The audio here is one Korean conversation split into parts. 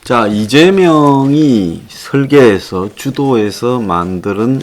자, 이재명이 설계해서 주도해서 만드는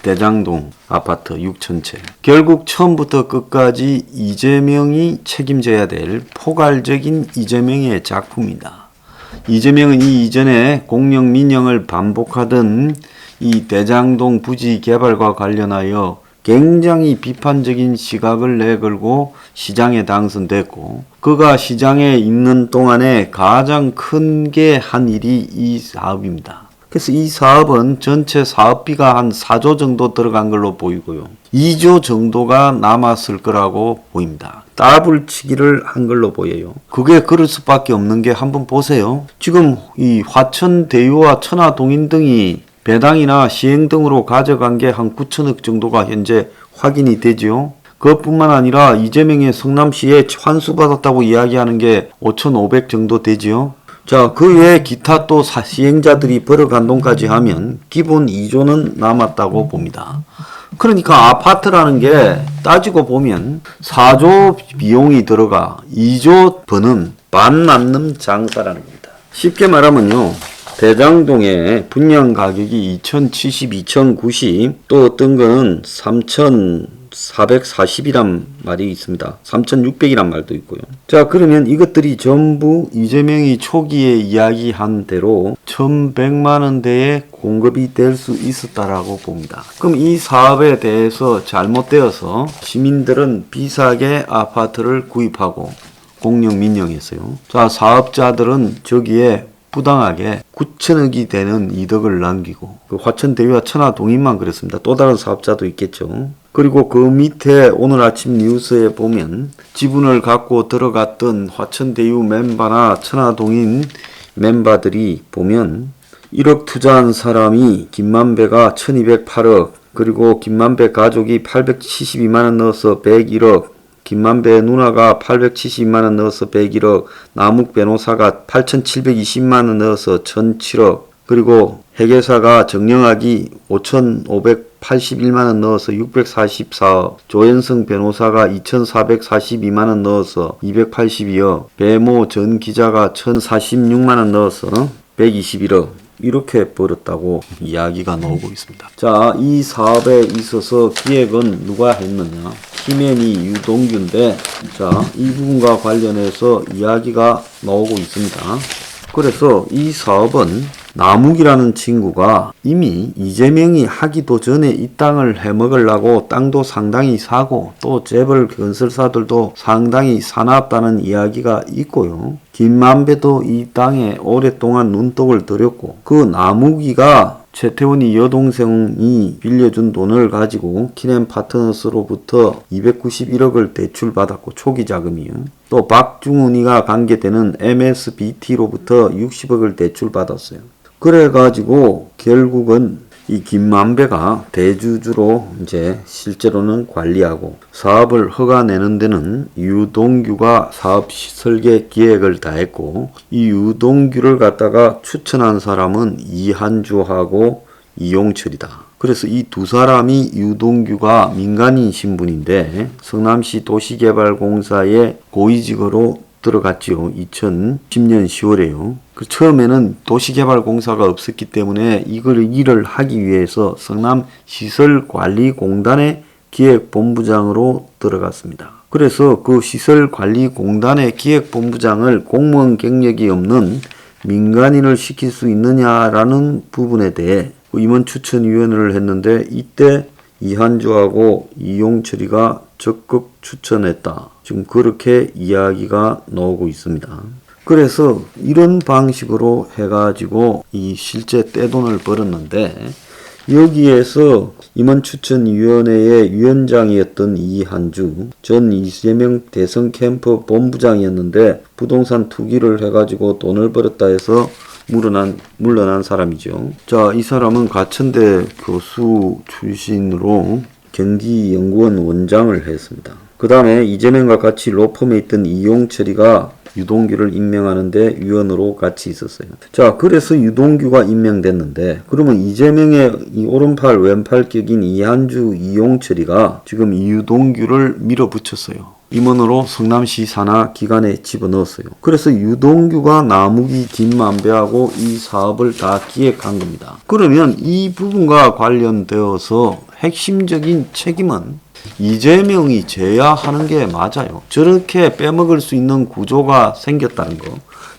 대장동 아파트 6,000채. 결국 처음부터 끝까지 이재명이 책임져야 될 포괄적인 이재명의 작품이다. 이재명은 이 이전에 공영 민영을 반복하던 이 대장동 부지 개발과 관련하여 굉장히 비판적인 시각을 내걸고 시장에 당선됐고, 그가 시장에 있는 동안에 가장 큰 게 한 일이 이 사업입니다. 그래서 이 사업은 전체 사업비가 한 4조 정도 들어간 걸로 보이고요. 2조 정도가 남았을 거라고 보입니다. 더블 치기를 한 걸로 보여요. 그게 그럴 수밖에 없는 게 한번 보세요. 지금 이 화천대유와 천화동인 등이 배당이나 시행 등으로 가져간 게 한 9천억 정도가 현재 확인이 되죠. 그것뿐만 아니라 이재명의 성남시에 환수받았다고 이야기하는 게 5,500 정도 되지요. 자, 그 외에 기타 또 시행자들이 벌어간 돈까지 하면 기본 2조는 남았다고 봅니다. 그러니까 아파트라는 게 따지고 보면 4조 비용이 들어가 2조 버는 반 남는 장사라는 겁니다. 쉽게 말하면요, 대장동의 분양 가격이 2,070, 2,090, 또 어떤 거는 3,440이란 말이 있습니다. 3,600이란 말도 있고요. 자, 그러면 이것들이 전부 이재명이 초기에 이야기한 대로 1,100만원대에 공급이 될 수 있었다라고 봅니다. 그럼 이 사업에 대해서 잘못되어서 시민들은 비싸게 아파트를 구입하고 공영 민영했어요. 자, 사업자들은 저기에 부당하게 9천억이 되는 이득을 남기고, 그 화천대유와 천화동인만 그랬습니다. 또 다른 사업자도 있겠죠. 그리고 그 밑에 오늘 아침 뉴스에 보면 지분을 갖고 들어갔던 화천대유 멤버나 천화동인 멤버들이 보면 1억 투자한 사람이 김만배가 1208억, 그리고 김만배 가족이 872만원 넣어서 101억, 김만배 누나가 872만원 넣어서 101억, 남욱 변호사가 8,720만원 넣어서 1,007억, 그리고 회계사가 정영학이 5,581만원 넣어서 644억, 조현성 변호사가 2,442만원 넣어서 282억, 배모 전 기자가 1,046만원 넣어서 121억, 이렇게 벌었다고 이야기가 나오고 있습니다. 자, 이 사업에 있어서 기획은 누가 했느냐? 키맨이 유동규인데, 자, 이 부분과 관련해서 이야기가 나오고 있습니다. 그래서 이 사업은 남욱이라는 친구가 이미 이재명이 하기도 전에 이 땅을 해먹으려고 땅도 상당히 사고, 또 재벌 건설사들도 상당히 사놨다는 이야기가 있고요. 김만배도 이 땅에 오랫동안 눈독을 들였고, 그 남욱이가 최태원이 여동생이 빌려준 돈을 가지고 키넨 파트너스로부터 291억을 대출받았고, 초기 자금이요. 또 박중훈이가 관계되는 MSBT로부터 60억을 대출받았어요. 그래가지고 결국은 이 김만배가 대주주로 이제 실제로는 관리하고, 사업을 허가내는 데는 유동규가 사업 설계 기획을 다 했고, 이 유동규를 갖다가 추천한 사람은 이한주하고 이용철이다. 그래서 이 두 사람이, 유동규가 민간인 신분인데 성남시 도시개발공사의 고위직으로 들어갔지요. 2010년 10월에요. 그 처음에는 도시개발공사가 없었기 때문에 일을 하기 위해서 성남시설관리공단의 기획본부장으로 들어갔습니다. 그래서 그 시설관리공단의 기획본부장을 공무원 경력이 없는 민간인을 시킬 수 있느냐라는 부분에 대해 임원추천위원회를 했는데, 이때 이한주하고 이용철이가 적극 추천했다. 지금 그렇게 이야기가 나오고 있습니다. 그래서 이런 방식으로 해가지고 이 실제 떼돈을 벌었는데, 여기에서 임원추천위원회의 위원장이었던 이한주, 전 이재명 대선 캠프 본부장이었는데 부동산 투기를 해가지고 돈을 벌었다 해서 물러난 사람이죠. 자, 이 사람은 가천대 교수 출신으로 경기연구원 원장을 했습니다. 그 다음에 이재명과 같이 로펌에 있던 이용철이가 유동규를 임명하는데 위원으로 같이 있었어요. 자, 그래서 유동규가 임명됐는데, 그러면 이재명의 이 오른팔 왼팔 격인 이한주, 이용철이가 지금 이 유동규를 밀어붙였어요. 임원으로 성남시 산하 기관에 집어넣었어요. 그래서 유동규가 나무기 김만배하고 이 사업을 다 기획한 겁니다. 그러면 이 부분과 관련되어서 핵심적인 책임은 이재명이 져야 하는 게 맞아요. 저렇게 빼먹을 수 있는 구조가 생겼다는 거.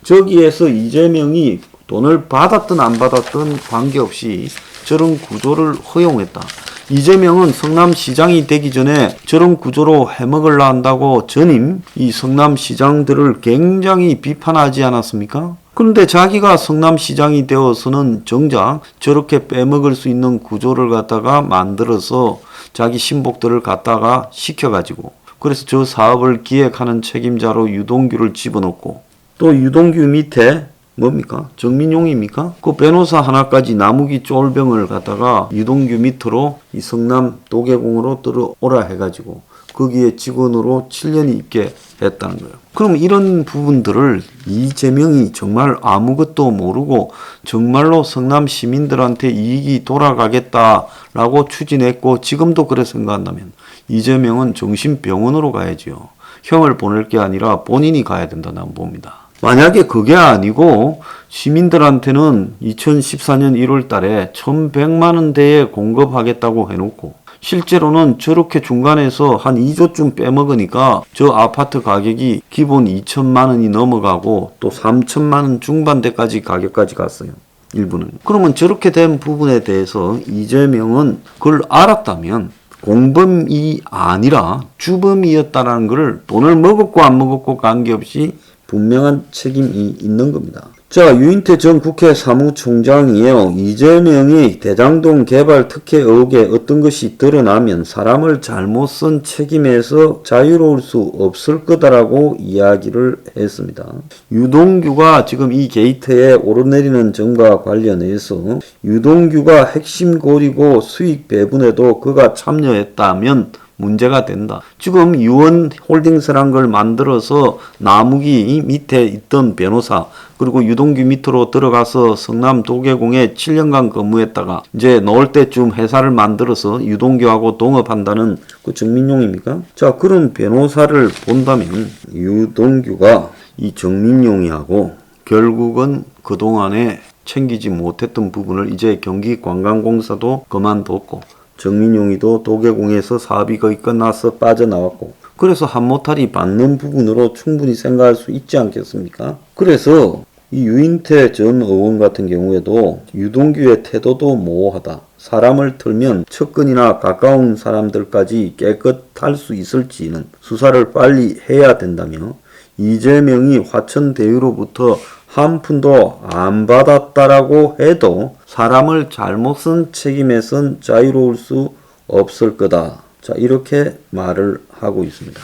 저기에서 이재명이 돈을 받았든 안 받았든 관계없이 저런 구조를 허용했다. 이재명은 성남시장이 되기 전에 저런 구조로 해먹으려 한다고 전임 이 성남시장들을 굉장히 비판하지 않았습니까? 그런데 자기가 성남시장이 되어서는 정작 저렇게 빼먹을 수 있는 구조를 갖다가 만들어서 자기 신복들을 갖다가 시켜가지고 그래서 저 사업을 기획하는 책임자로 유동규를 집어넣고 또 유동규 밑에 뭡니까? 정민용입니까? 그 변호사 하나까지 나무기 쫄병을 갖다가 유동규 밑으로 이 성남 도계공으로 들어오라 해가지고 거기에 직원으로 7년이 있게 했다는 거예요. 그럼 이런 부분들을 이재명이 정말 아무것도 모르고 정말로 성남 시민들한테 이익이 돌아가겠다라고 추진했고 지금도 그래 생각한다면 이재명은 정신병원으로 가야지요. 형을 보낼 게 아니라 본인이 가야 된다 난 봅니다. 만약에 그게 아니고 시민들한테는 2014년 1월 달에 1100만 원대에 공급하겠다고 해놓고 실제로는 저렇게 중간에서 한 2조쯤 빼먹으니까 저 아파트 가격이 기본 2천만 원이 넘어가고 또 3천만 원 중반대까지 가격까지 갔어요. 일부는. 그러면 저렇게 된 부분에 대해서 이재명은 그걸 알았다면 공범이 아니라 주범이었다는 것을 돈을 먹었고 안 먹었고 관계없이 분명한 책임이 있는 겁니다. 자, 유인태 전 국회 사무총장이에요. 이재명이 대장동 개발 특혜 의혹에 어떤 것이 드러나면 사람을 잘못 쓴 책임에서 자유로울 수 없을 거다라고 이야기를 했습니다. 유동규가 지금 이 게이트에 오르내리는 점과 관련해서 유동규가 핵심 고리고 수익 배분에도 그가 참여했다면 문제가 된다. 지금 유원 홀딩스란 걸 만들어서 나무기 밑에 있던 변호사 그리고 유동규 밑으로 들어가서 성남 도계공에 7년간 근무했다가 이제 나올 때쯤 회사를 만들어서 유동규하고 동업한다는 그 정민용입니까? 자, 그런 변호사를 본다면 유동규가 이 정민용이하고 결국은 그동안에 챙기지 못했던 부분을 이제 경기관광공사도 그만뒀고 정민용이도 도계공에서 사업이 거의 끝나서 빠져나왔고 그래서 한모탈이 받는 부분으로 충분히 생각할 수 있지 않겠습니까? 그래서 이 유인태 전 의원 같은 경우에도 유동규의 태도도 모호하다. 사람을 털면 측근이나 가까운 사람들까지 깨끗할 수 있을지는 수사를 빨리 해야 된다며 이재명이 화천대유로부터 한 푼도 안 받았다라고 해도 사람을 잘못 쓴 책임에선 자유로울 수 없을 거다. 자, 이렇게 말을 하고 있습니다.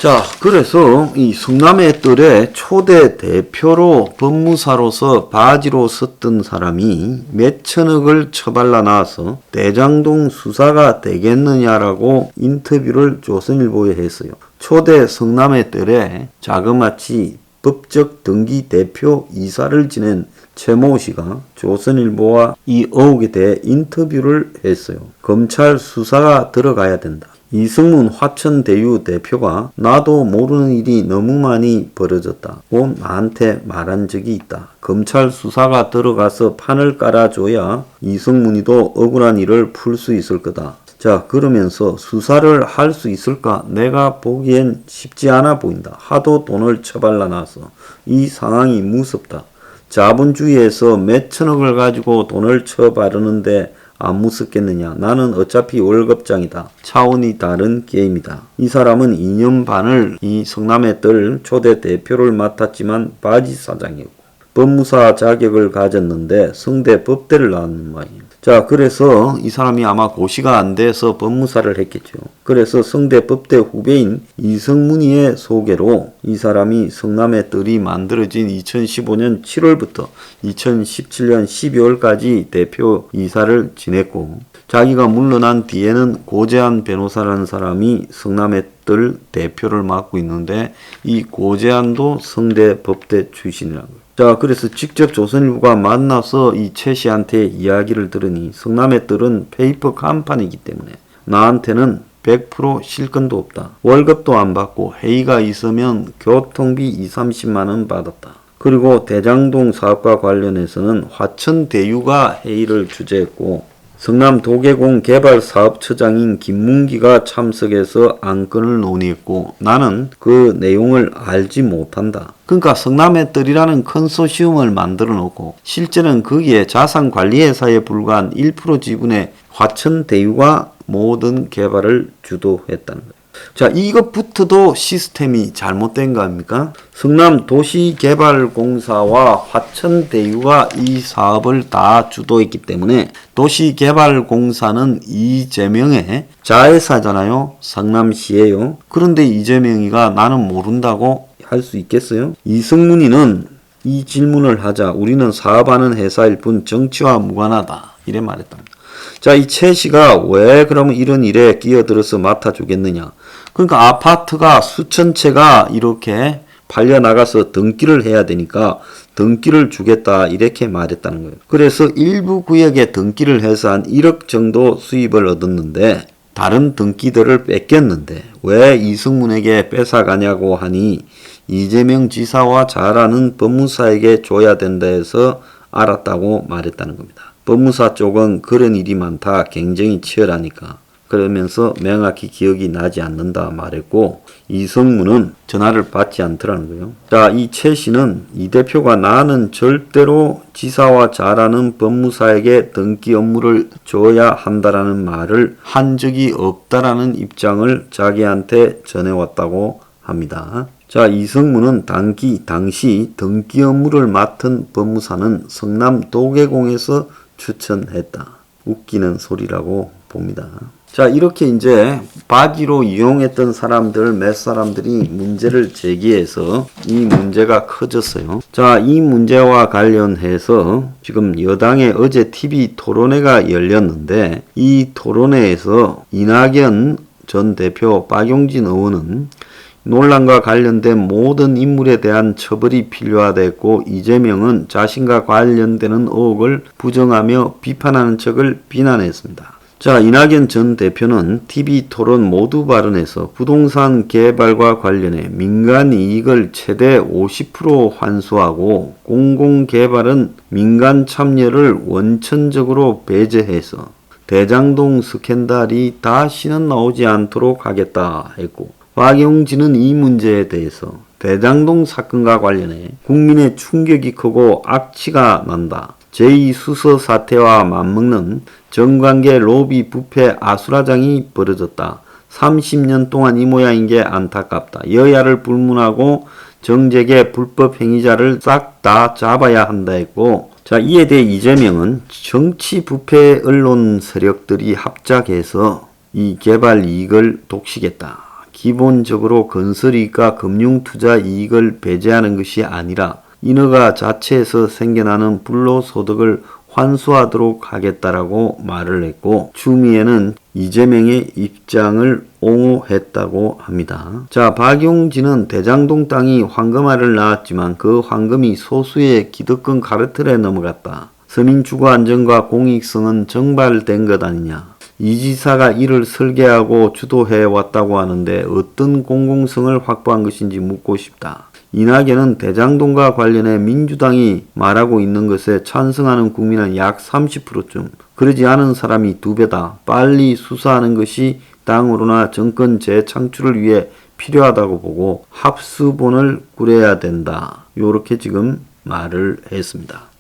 자, 그래서 이 성남의 뜰의 초대 대표로 법무사로서 바지로 섰던 사람이 몇천억을 처발라 나와서 대장동 수사가 되겠느냐라고 인터뷰를 조선일보에 했어요. 초대 성남의 뜰에 자그마치 법적 등기 대표 이사를 지낸 최모 씨가 조선일보와 이 의혹에 대해 인터뷰를 했어요. 검찰 수사가 들어가야 된다. 이승문 화천대유 대표가 나도 모르는 일이 너무 많이 벌어졌다고 나한테 말한 적이 있다. 검찰 수사가 들어가서 판을 깔아줘야 이승문이도 억울한 일을 풀 수 있을 거다. 자, 그러면서 수사를 할 수 있을까? 내가 보기엔 쉽지 않아 보인다. 하도 돈을 처발라 놔서 이 상황이 무섭다. 자본주의에서 몇천억을 가지고 돈을 처바르는데 안 무섭겠느냐. 나는 어차피 월급장이다. 차원이 다른 게임이다. 이 사람은 2년 반을 이 성남의 뜰 초대 대표를 맡았지만 바지 사장이었고 법무사 자격을 가졌는데 성대 법대를 나왔는 말이에요. 자, 그래서 이 사람이 아마 고시가 안 돼서 법무사를 했겠죠. 그래서 성대 법대 후배인 이성문이의 소개로 이 사람이 성남의 뜰이 만들어진 2015년 7월부터 2017년 12월까지 대표 이사를 지냈고 자기가 물러난 뒤에는 고재한 변호사라는 사람이 성남의 뜰 대표를 맡고 있는데 이 고재한도 성대 법대 출신이라는 거예요. 자, 그래서 직접 조선일보가 만나서 이 최 씨한테 이야기를 들으니 성남의 뜰은 페이퍼 간판이기 때문에 나한테는 100% 실근도 없다. 월급도 안 받고 회의가 있으면 교통비 2~30만 원 받았다. 그리고 대장동 사업과 관련해서는 화천대유가 회의를 주재했고 성남 도계공 개발사업처장인 김문기가 참석해서 안건을 논의했고 나는 그 내용을 알지 못한다. 그러니까 성남의 뜰이라는 컨소시엄을 만들어 놓고 실제는 거기에 자산관리회사에 불과한 1% 지분의 화천대유가 모든 개발을 주도했다는 거예요. 자, 이것부터도 시스템이 잘못된 거 아닙니까? 성남 도시개발공사와 화천대유가 이 사업을 다 주도했기 때문에 도시개발공사는 이재명의 자회사잖아요. 성남시예요. 그런데 이재명이가 나는 모른다고 할 수 있겠어요? 이승문이는 이 질문을 하자 우리는 사업하는 회사일 뿐 정치와 무관하다. 이래 말했답니다. 자, 이 최 씨가 왜 그러면 이런 일에 끼어들어서 맡아주겠느냐. 그러니까 아파트가 수천 채가 이렇게 팔려나가서 등기를 해야 되니까 등기를 주겠다 이렇게 말했다는 거예요. 그래서 일부 구역에 등기를 해서 한 1억 정도 수입을 얻었는데 다른 등기들을 뺏겼는데 왜 이승문에게 뺏어가냐고 하니 이재명 지사와 잘 아는 법무사에게 줘야 된다 해서 알았다고 말했다는 겁니다. 법무사 쪽은 그런 일이 많다. 경쟁이 치열하니까. 그러면서 명확히 기억이 나지 않는다 말했고 이승문은 전화를 받지 않더라는 거예요. 자, 이 최 씨는 이 대표가 나는 절대로 지사와 잘 아는 법무사에게 등기 업무를 줘야 한다라는 말을 한 적이 없다라는 입장을 자기한테 전해왔다고 합니다. 자, 이승문은 당시 등기 업무를 맡은 법무사는 성남 도계공에서 추천했다. 웃기는 소리라고 봅니다. 자, 이렇게 이제 바지로 이용했던 사람들 몇 사람들이 문제를 제기해서 이 문제가 커졌어요. 자, 이 문제와 관련해서 지금 여당의 어제 TV 토론회가 열렸는데 이 토론회에서 이낙연 전 대표, 박용진 의원은 논란과 관련된 모든 인물에 대한 처벌이 필요하다고 이재명은 자신과 관련되는 의혹을 부정하며 비판하는 척을 비난했습니다. 자, 이낙연 전 대표는 TV 토론 모두 발언에서 부동산 개발과 관련해 민간 이익을 최대 50% 환수하고 공공개발은 민간 참여를 원천적으로 배제해서 대장동 스캔들이 다시는 나오지 않도록 하겠다 했고 박용진은 이 문제에 대해서 대장동 사건과 관련해 국민의 충격이 크고 악취가 난다. 제2수서 사태와 맞먹는 정관계 로비 부패 아수라장이 벌어졌다. 30년 동안 이 모양인 게 안타깝다. 여야를 불문하고 정재계 불법 행위자를 싹 다 잡아야 한다 했고 자, 이에 대해 이재명은 정치 부패 언론 세력들이 합작해서 이 개발 이익을 독식했다. 기본적으로 건설이익과 금융투자 이익을 배제하는 것이 아니라 인허가 자체에서 생겨나는 불로소득을 환수하도록 하겠다라고 말을 했고 추미애는 이재명의 입장을 옹호했다고 합니다. 자, 박용진은 대장동 땅이 황금알을 낳았지만 그 황금이 소수의 기득권 카르텔에 넘어갔다. 서민 주거 안정과 공익성은 정발된 것 아니냐. 이 지사가 이를 설계하고 주도해 왔다고 하는데 어떤 공공성을 확보한 것인지 묻고 싶다. 이낙연은 대장동과 관련해 민주당이 말하고 있는 것에 찬성하는 국민은 약 30%쯤, 그러지 않은 사람이 2배다. 빨리 수사하는 것이 당으로나 정권 재창출을 위해 필요하다고 보고 합수본을 꾸려야 된다. 요렇게 지금 말을 했습니다.